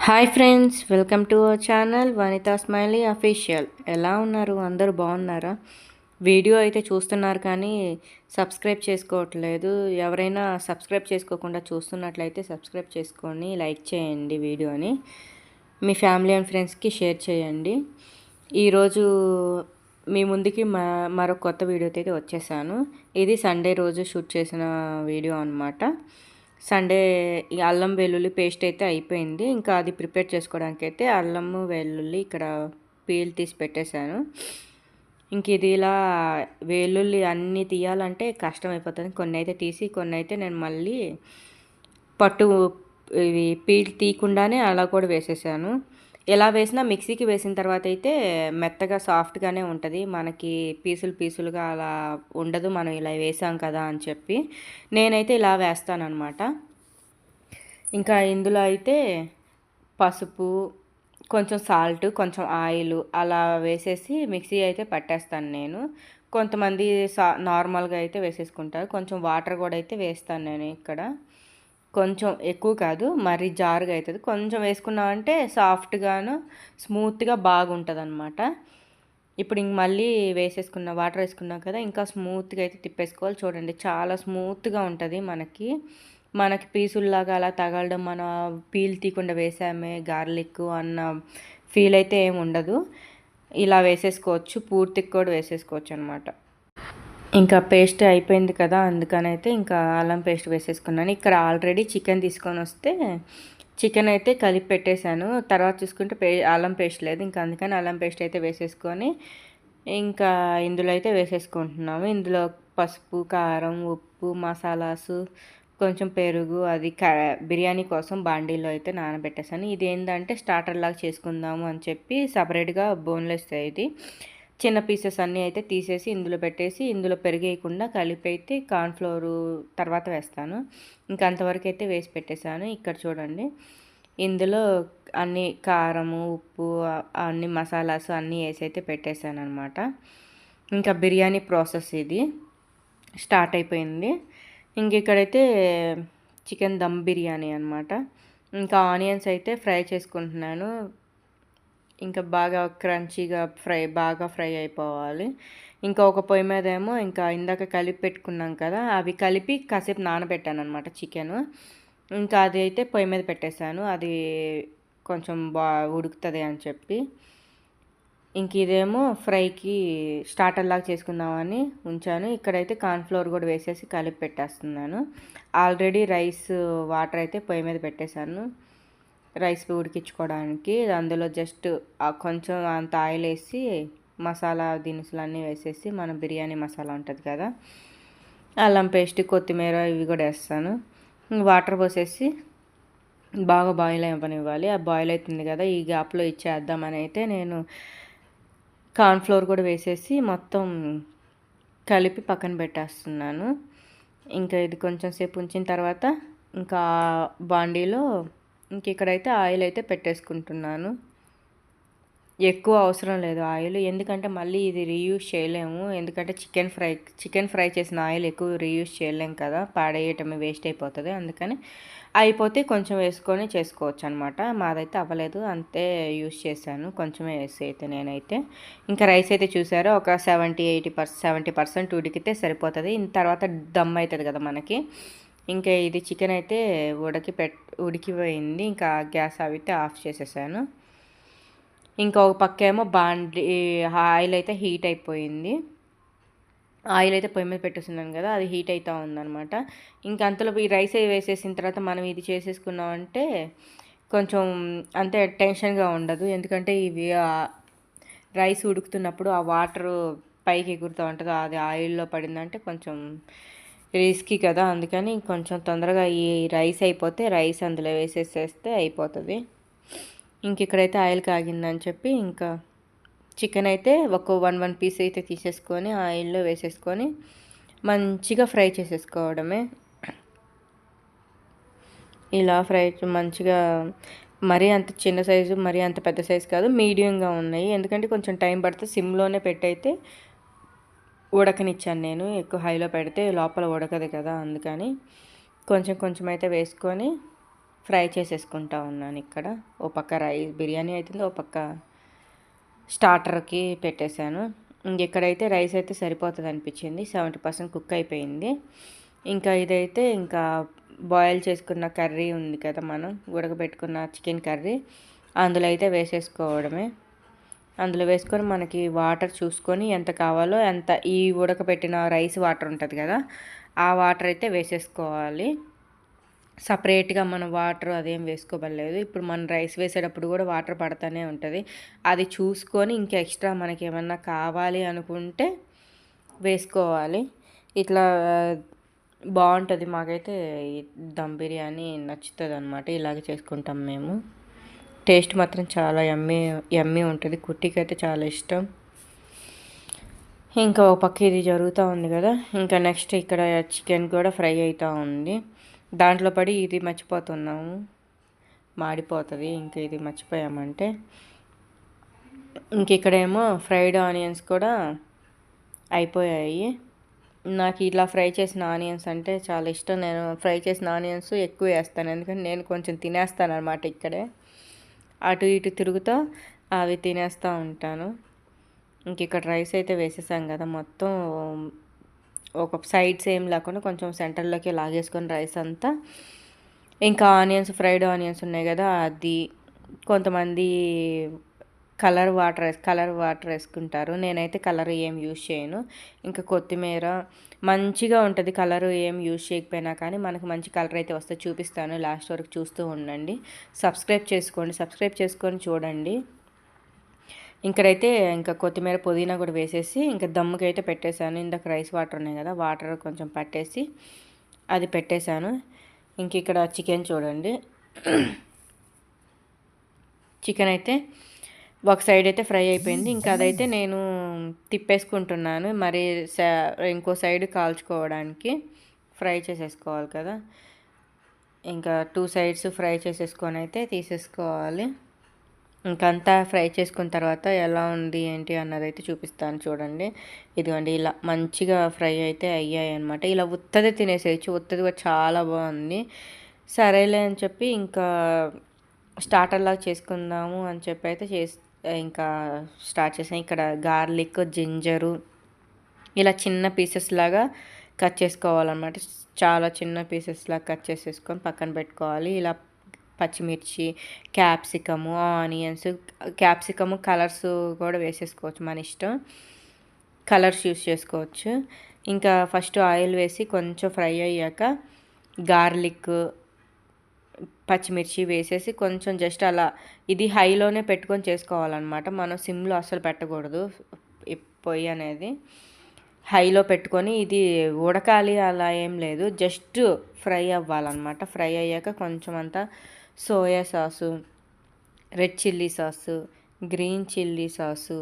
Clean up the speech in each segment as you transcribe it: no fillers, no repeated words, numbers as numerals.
Hi friends, welcome to our channel Vanitha smiley official. ఎలా ఉన్నారు? అందరూ బాగున్నారా? వీడియో అయితే చూస్తున్నారు కానీ సబ్స్క్రైబ్ చేసుకోవట్లేదు. ఎవరైనా సబ్స్క్రైబ్ చేసుకోకుండా చూస్తున్నట్లయితే సబ్స్క్రైబ్ చేసుకొని లైక్ చేయండి వీడియోని. మీ ఫ్యామిలీ అండ్ ఫ్రెండ్స్కి షేర్ చేయండి. ఈరోజు మీ ముందుకి మరొక కొత్త వీడియోతో అయితే వచ్చేసాను. ఇది సండే రోజు షూట్ చేసిన వీడియో అనమాట. సండే ఈ అల్లం వెల్లుల్లి పేస్ట్ అయితే అయిపోయింది. ఇంకా అది ప్రిపేర్ చేసుకోవడానికి అయితే అల్లము వెల్లుల్లి ఇక్కడ పీల్ తీసి పెట్టేశాను. ఇంక ఇది ఇలా వెల్లుల్లి అన్నీ తీయాలంటే కష్టం అయిపోతుంది. కొన్ని అయితే తీసి కొన్ని అయితే నేను మళ్ళీ పట్టు ఇవి పీల్ తీయకుండానే అలా కూడా వేసేసాను. ఎలా వేసినా మిక్సీకి వేసిన తర్వాత అయితే మెత్తగా సాఫ్ట్గానే ఉంటుంది. మనకి పీసులు పీసులుగా అలా ఉండదు. మనం ఇలా వేసాం కదా అని చెప్పి నేనైతే ఇలా వేస్తానన్నమాట. ఇంకా ఇందులో అయితే పసుపు, కొంచెం సాల్ట్, కొంచెం ఆయిల్ అలా వేసేసి మిక్సీ అయితే పట్టేస్తాను నేను. కొంతమంది నార్మల్గా అయితే వేసేసుకుంటారు. కొంచెం వాటర్ కూడా అయితే వేస్తాను నేను ఇక్కడ. కొంచెం ఎక్కువ కాదు, మరీ జారుగా అవుతుంది. కొంచెం వేసుకున్నామంటే సాఫ్ట్గాను స్మూత్గా బాగుంటుంది అనమాట. ఇప్పుడు ఇంక మళ్ళీ వేసేసుకున్న వాటర్ వేసుకున్నాం కదా, ఇంకా స్మూత్గా అయితే తిప్పేసుకోవాలి. చూడండి, చాలా స్మూత్గా ఉంటుంది. మనకి పీసుల్లాగా అలా తగలడం, మన పీల్ తీయకుండా వేసామే గార్లిక్ అన్న ఫీల్ అయితే ఏమి ఉండదు. ఇలా వేసేసుకోవచ్చు, పూర్తిగా కూడా వేసేసుకోవచ్చు అనమాట. ఇంకా పేస్ట్ అయిపోయింది కదా, అందుకనైతే ఇంకా అల్లం పేస్ట్ వేసేసుకున్నాను. ఇక్కడ ఆల్రెడీ చికెన్ తీసుకొని వస్తే చికెన్ అయితే కలిపి పెట్టేశాను. తర్వాత చూసుకుంటే అల్లం పేస్ట్ లేదు. ఇంకా అందుకని అల్లం పేస్ట్ అయితే వేసేసుకొని ఇంకా ఇందులో అయితే వేసేసుకుంటున్నాము. ఇందులో పసుపు, కారం, ఉప్పు, మసాలాసు, కొంచెం పెరుగు, అది బిర్యానీ కోసం బాండీలో అయితే నానబెట్టేసాను. ఇది ఏంటంటే స్టార్టర్ లాగా చేసుకుందాము అని చెప్పి సపరేట్గా బోన్లెస్ ఇది చిన్న పీసెస్ అన్నీ అయితే తీసేసి ఇందులో పెట్టేసి ఇందులో పెరిగేయకుండా కలిపి అయితే కార్న్ఫ్లోరు తర్వాత వేస్తాను. ఇంకా అంతవరకు అయితే వేసి పెట్టేశాను. ఇక్కడ చూడండి, ఇందులో అన్ని కారము, ఉప్పు, అన్ని మసాలాస్ అన్నీ వేసి అయితే పెట్టేశాను అనమాట. ఇంకా బిర్యానీ ప్రాసెస్ ఇది స్టార్ట్ అయిపోయింది. ఇంక ఇక్కడైతే చికెన్ దమ్ బిర్యానీ అనమాట. ఇంకా ఆనియన్స్ అయితే ఫ్రై చేసుకుంటున్నాను. ఇంకా బాగా క్రంచీగా బాగా ఫ్రై అయిపోవాలి. ఇంకా ఒక పొయ్యి మీద ఏమో ఇంకా ఇందాక కలిపి పెట్టుకున్నాం కదా, అవి కలిపి కాసేపు నానబెట్టాను అనమాట చికెను. ఇంకా అది అయితే పొయ్యి మీద పెట్టేశాను, అది కొంచెం ఉడుకుతుంది అని చెప్పి. ఇంక ఇదేమో ఫ్రైకి స్టార్టర్ లాగా చేసుకుందామని ఉంచాను. ఇక్కడైతే కార్న్ఫ్లోర్ కూడా వేసేసి కలిపి పెట్టేస్తున్నాను. ఆల్రెడీ రైస్ వాటర్ అయితే పొయ్యి మీద పెట్టేశాను రైస్ ఉడికించుకోవడానికి. అందులో జస్ట్ కొంచెం అంత ఆయిల్ వేసి మసాలా దినుసులు అన్నీ వేసేసి మన బిర్యానీ మసాలా ఉంటుంది కదా, అల్లం పేస్ట్, కొత్తిమీర ఇవి కూడా వేస్తాను. వాటర్ పోసేసి బాగా బాయిల్ అవ్వనివ్వాలి. ఆ బాయిల్ అవుతుంది కదా, ఈ గ్యాప్లో ఇచ్చేద్దామని అయితే నేను కార్న్ఫ్లోర్ కూడా వేసేసి మొత్తం కలిపి పక్కన పెట్టేస్తున్నాను. ఇంకా ఇది కొంచెం సేపు ఉంచిన తర్వాత ఇంకా బాండీలో ఇంక ఇక్కడైతే ఆయిల్ అయితే పెట్టేసుకుంటున్నాను. ఎక్కువ అవసరం లేదు ఆయిల్, ఎందుకంటే మళ్ళీ ఇది రీయూజ్ చేయలేము. ఎందుకంటే చికెన్ ఫ్రై చేసిన ఆయిల్ ఎక్కువ రీయూజ్ చేయలేము కదా, పాడేయటమే, వేస్ట్ అయిపోతుంది. అందుకని అయిపోతే కొంచెం వేసుకొని చేసుకోవచ్చు అనమాట. మాదైతే అవ్వలేదు, అంతే యూజ్ చేశాను, కొంచెమే వేసి అయితే నేనైతే. ఇంకా రైస్ అయితే చూసారో ఒక 70% ఉడికితే సరిపోతుంది. తర్వాత దమ్ అవుతుంది కదా మనకి. ఇంకా ఇది చికెన్ అయితే ఉడికిపోయింది. ఇంకా గ్యాస్ అయితే ఆఫ్ చేసేసాను. ఇంకా ఒక పక్క ఏమో ఆయిల్ అయితే హీట్ అయిపోయింది. ఆయిల్ అయితే పొయ్యి మీద పెట్టేస్తున్నాను కదా, అది హీట్ అవుతూ ఉందన్నమాట. ఇంకా అంతలో ఈ రైస్ వేసేసిన తర్వాత మనం ఇది చేసేసుకున్నామంటే కొంచెం అంతే టెన్షన్గా ఉండదు. ఎందుకంటే ఇవి రైస్ ఉడుకుతున్నప్పుడు ఆ వాటర్ పైకి ఎగురుతూ ఉంటుంది, అది ఆయిల్లో పడిందంటే కొంచెం రిస్కీ కదా. అందుకని కొంచెం తొందరగా ఈ రైస్ అయిపోతే రైస్ అందులో వేసేసేస్తే అయిపోతుంది. ఇంక ఇక్కడైతే ఆయిల్ కాగిందని చెప్పి ఇంకా చికెన్ అయితే ఒక వన్ పీస్ అయితే తీసేసుకొని ఆయిల్లో వేసేసుకొని మంచిగా ఫ్రై చేసేసుకోవడమే. ఇలా మంచిగా, మరీ అంత చిన్న సైజు మరీ అంత పెద్ద సైజు కాదు, మీడియంగా ఉన్నాయి. ఎందుకంటే కొంచెం టైం పడితే సిమ్లోనే పెట్టయితే ఉడకనిచ్చాను నేను. ఎక్కువ హైలో పెడితే లోపల ఉడకదు కదా, అందుకని కొంచెం కొంచెం అయితే వేసుకొని ఫ్రై చేసేసుకుంటా ఉన్నాను ఇక్కడ. ఓ పక్క బిర్యానీ అవుతుంది, ఓ పక్క స్టార్టర్కి పెట్టేశాను. ఇక్కడైతే రైస్ అయితే సరిపోతుంది అనిపించింది, 70% కుక్ అయిపోయింది. ఇంకా ఇదైతే ఇంకా బాయిల్ చేసుకున్న కర్రీ ఉంది కదా, మనం ఉడకబెట్టుకున్న చికెన్ కర్రీ అందులో అయితే వేసేసుకోవడమే. అందులో వేసుకొని మనకి వాటర్ చూసుకొని ఎంత కావాలో ఎంత, ఈ ఉడకబెట్టిన రైస్ వాటర్ ఉంటుంది కదా, ఆ వాటర్ అయితే వేసేసుకోవాలి. సపరేట్గా మనం వాటర్ అదేం వేసుకోబడలేదు. ఇప్పుడు మనం రైస్ వేసేటప్పుడు కూడా వాటర్ పడుతూనే ఉంటుంది. అది చూసుకొని ఇంకా ఎక్స్ట్రా మనకి ఏమన్నా కావాలి అనుకుంటే వేసుకోవాలి. ఇట్లా బాగుంటుంది. మాకైతే ఈ దమ్ బిర్యానీ నచ్చుతుంది అనమాట. ఇలాగే చేసుకుంటాం మేము. టేస్ట్ మాత్రం చాలా యమ్మీ యమ్మీ ఉంటుంది. కుట్టికి అయితే చాలా ఇష్టం. ఇంకా ఒక పక్క ఇది జరుగుతూ ఉంది కదా, ఇంకా నెక్స్ట్ ఇక్కడ చికెన్ కూడా ఫ్రై అవుతూ ఉంది. దాంట్లో పడి ఇది మర్చిపోతున్నాము, మాడిపోతుంది. ఇంకా ఇది మర్చిపోయామంటే ఇంక ఇక్కడేమో ఫ్రైడ్ ఆనియన్స్ కూడా అయిపోయాయి. నాకు ఇలా ఫ్రై చేసిన ఆనియన్స్ అంటే చాలా ఇష్టం. నేను ఫ్రై చేసిన ఆనియన్స్ ఎక్కువ వేస్తాను, ఎందుకంటే నేను కొంచెం తినేస్తాను అనమాట. ఇక్కడే అటు ఇటు తిరుగుతూ అవి తినేస్తూ ఉంటాను. ఇంక ఇక్కడ రైస్ అయితే వేసేసాం కదా, మొత్తం ఒక సైడ్స్ ఏం లేకుండా కొంచెం సెంటర్లోకి లాగేసుకొని రైస్ అంతా. ఇంకా ఆనియన్స్, ఫ్రైడ్ ఆనియన్స్ ఉన్నాయి కదా, అది కొంతమంది కలర్ వాటర్ వేసుకుంటారు. నేనైతే కలర్ ఏం యూజ్ చేయను. ఇంకా కొత్తిమీర మంచిగా ఉంటుంది. కలర్ ఏం యూజ్ చేయకపోయినా కానీ మనకు మంచి కలర్ అయితే వస్తే చూపిస్తాను. లాస్ట్ వరకు చూస్తూ ఉండండి. సబ్స్క్రైబ్ చేసుకొని చూడండి. ఇక్కడైతే ఇంకా కొత్తిమీర, పుదీనా కూడా వేసేసి ఇంకా దమ్ముకి అయితే పెట్టేశాను. ఇందాక రైస్ వాటర్ ఉన్నాయి కదా, వాటర్ కొంచెం పట్టేసి అది పెట్టేశాను. ఇంక ఇక్కడ చికెన్ చూడండి. చికెన్ అయితే ఒక సైడ్ అయితే ఫ్రై అయిపోయింది. ఇంకా అదైతే నేను తిప్పేసుకుంటున్నాను, మరి ఇంకో సైడ్ కాల్చుకోవడానికి. ఫ్రై చేసేసుకోవాలి కదా, ఇంకా 2 సైడ్స్ ఫ్రై చేసేసుకొని అయితే తీసేసుకోవాలి. ఇంకంతా ఫ్రై చేసుకున్న తర్వాత ఎలా ఉంది ఏంటి అన్నది అయితే చూపిస్తాను చూడండి. ఇదిగోండి ఇలా మంచిగా ఫ్రై అయితే అయ్యాయి అనమాట. ఇలా ఉత్తది తినేసేయచ్చు, ఉత్తది కూడా చాలా బాగుంది. సరేలే అని చెప్పి ఇంకా స్టార్టర్లాగా చేసుకుందాము అని చెప్పి అయితే ఇంకా స్టార్ట్ చేసాను. ఇక్కడ గార్లిక్, జింజరు ఇలా చిన్న పీసెస్ లాగా కట్ చేసుకోవాలన్నమాట. చాలా చిన్న పీసెస్ లాగా కట్ చేసేసుకొని పక్కన పెట్టుకోవాలి. ఇలా పచ్చిమిర్చి, క్యాప్సికము, ఆనియన్స్, క్యాప్సికము కలర్స్ కూడా వేసేసుకోవచ్చు, మన ఇష్టం. కలర్స్ యూస్ చేసుకోవచ్చు. ఇంకా ఫస్ట్ ఆయిల్ వేసి కొంచెం ఫ్రై అయ్యాక గార్లిక్, పచ్చిమిర్చి వేసేసి కొంచెం జస్ట్ అలా ఇది హైలోనే పెట్టుకొని చేసుకోవాలన్నమాట. మనం సిమ్లో అస్సలు పెట్టకూడదు. పొయ్యి అనేది హైలో పెట్టుకొని ఇది ఉడకాలి అలా ఏం లేదు, జస్ట్ ఫ్రై అవ్వాలన్నమాట. ఫ్రై అయ్యాక కొంచెం అంతా soya sauce, red chilli sauce, green chilli sauce,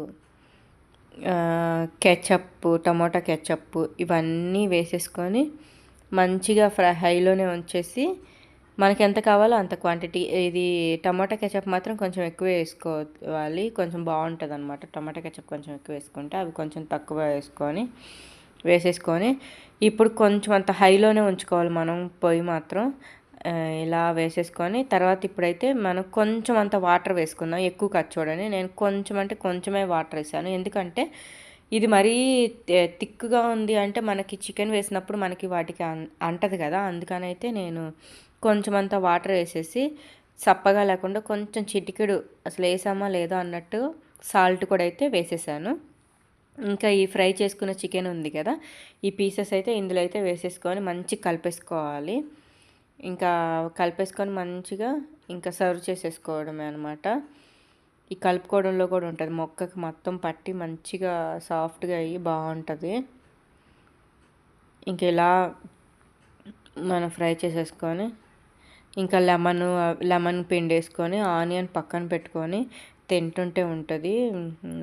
ketchup, tomato ketchup ఇవన్నీ వేసేసుకొని మంచిగా హైలోనే ఉంచేసి మనకి ఎంత కావాలో అంత క్వాంటిటీ. ఇది టమాటా కెచప్ మాత్రం కొంచెం ఎక్కువ వేసుకోవాలి, కొంచెం బాగుంటుంది అనమాట. టమాటా కెచప్ కొంచెం ఎక్కువ వేసుకుంటే అవి కొంచెం తక్కువ వేసేసుకొని ఇప్పుడు కొంచెం అంత హైలోనే ఉంచుకోవాలి మనం పొయ్యి మాత్రం. ఇలా వేసేసుకొని తర్వాత ఇప్పుడైతే మనం కొంచెం అంత వాటర్ వేసుకుందాం. ఎక్కువ కాదు చూడండి, నేను కొంచెం అంటే కొంచెమే వాటర్ వేసాను, ఎందుకంటే ఇది మరీ థిక్గా ఉంది అంటే మనకి చికెన్ వేసినప్పుడు మనకి వాటికి అంటది కదా, అందుకనైతే నేను కొంచెం అంత వాటర్ వేసేసి సప్పగా లేకుండా కొంచెం చిటికెడు అసలు వేసామా లేదా అన్నట్టు సాల్ట్ కూడా అయితే వేసేసాను. ఇంకా ఈ ఫ్రై చేసుకున్న చికెన్ ఉంది కదా, ఈ పీసెస్ అయితే ఇందులో అయితే వేసేసుకొని మంచిగా కలిపేసుకోవాలి. ఇంకా కలిపేసుకొని మంచిగా ఇంకా సర్వ్ చేసేసుకోవడమే అనమాట. ఈ కలుపుకోవడంలో కూడా ఉంటుంది, మొక్కకి మొత్తం పట్టి మంచిగా సాఫ్ట్గా అయ్యి బాగుంటుంది. ఇంక ఇలా మనం ఫ్రై చేసేసుకొని ఇంకా లెమన్ పిండేసుకొని ఆనియన్ పక్కన పెట్టుకొని తింటుంటే ఉంటుంది.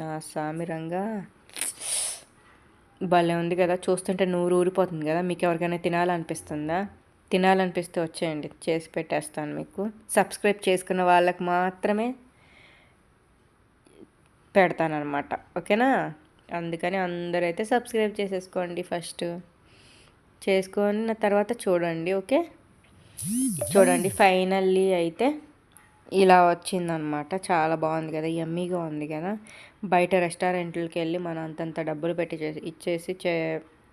నా సామిరంగా భలే ఉంది కదా, చూస్తుంటే నూరు ఊరిపోతుంది కదా. మీకు ఎవరికైనా తినాలనిపిస్తే వచ్చేయండి, చేసి పెట్టేస్తాను మీకు. సబ్స్క్రైబ్ చేసుకున్న వాళ్ళకి మాత్రమే పెడతానమాట, ఓకేనా. అందుకని అందరైతే సబ్స్క్రైబ్ చేసేసుకోండి ఫస్ట్, చేసుకొని తర్వాత చూడండి, ఓకే. చూడండి ఫైనల్లీ అయితే ఇలా వచ్చిందనమాట. చాలా బాగుంది కదా, యమ్మీగా ఉంది కదా. బయట రెస్టారెంట్లకి వెళ్ళి మనం అంతంత డబ్బులు పెట్టి ఇచ్చేసి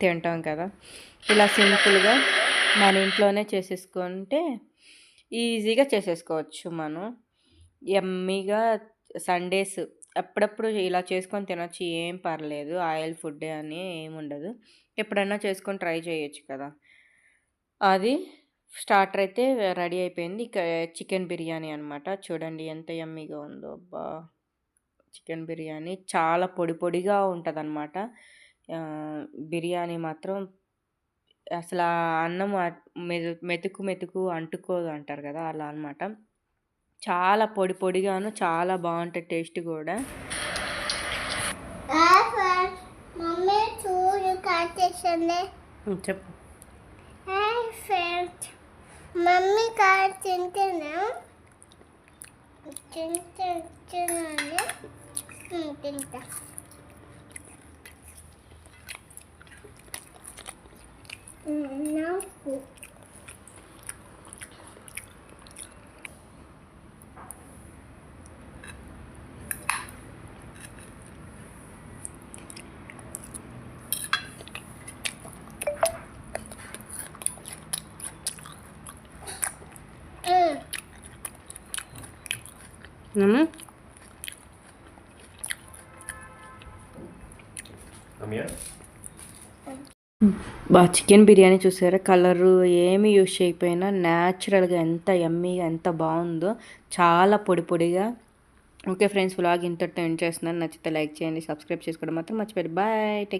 తింటాం కదా. ఇలా సింపుల్గా మన ఇంట్లోనే చేసేసుకుంటే ఈజీగా చేసేసుకోవచ్చు మనం. యమ్మీగా సండేస్ అప్పుడప్పుడు ఇలా చేసుకొని తినొచ్చు, ఏం పర్లేదు. ఆయిల్ ఫుడ్ అని ఏముండదు. ఎప్పుడన్నా చేసుకొని ట్రై చేయొచ్చు కదా. అది స్టార్టర్ అయితే రెడీ అయిపోయింది. ఇక చికెన్ బిర్యానీ అనమాట. చూడండి ఎంత యమ్మీగా ఉందో. అబ్బా! చికెన్ బిర్యానీ చాలా పొడి పొడిగా ఉంటుందన్నమాట. బిర్యానీ మాత్రం అసలు ఆ అన్నం మెతుకు మెతుకు అంటుకోదు అంటారు కదా, అలా అనమాట. చాలా పొడి పొడిగాను చాలా బాగుంటుంది టేస్ట్ కూడా. చెప్పు. మమ్మీ కార్ తింటేనా తింటున్నాను. తింటా. నాకు చికెన్ బిర్యానీ చూసారా, కలరు ఏమి యూస్ చేయకపోయినా న్యాచురల్గా ఎంత యమ్మీగా ఎంత బాగుందో, చాలా పొడి పొడిగా. ఓకే ఫ్రెండ్స్, వ్లాగ్ ఇంతటితో ఎండ్ చేస్తున్నాను. నచ్చితే లైక్ చేయండి, సబ్స్క్రైబ్ చేసుకోవడం మాత్రం మర్చిపోయారు. Bye, take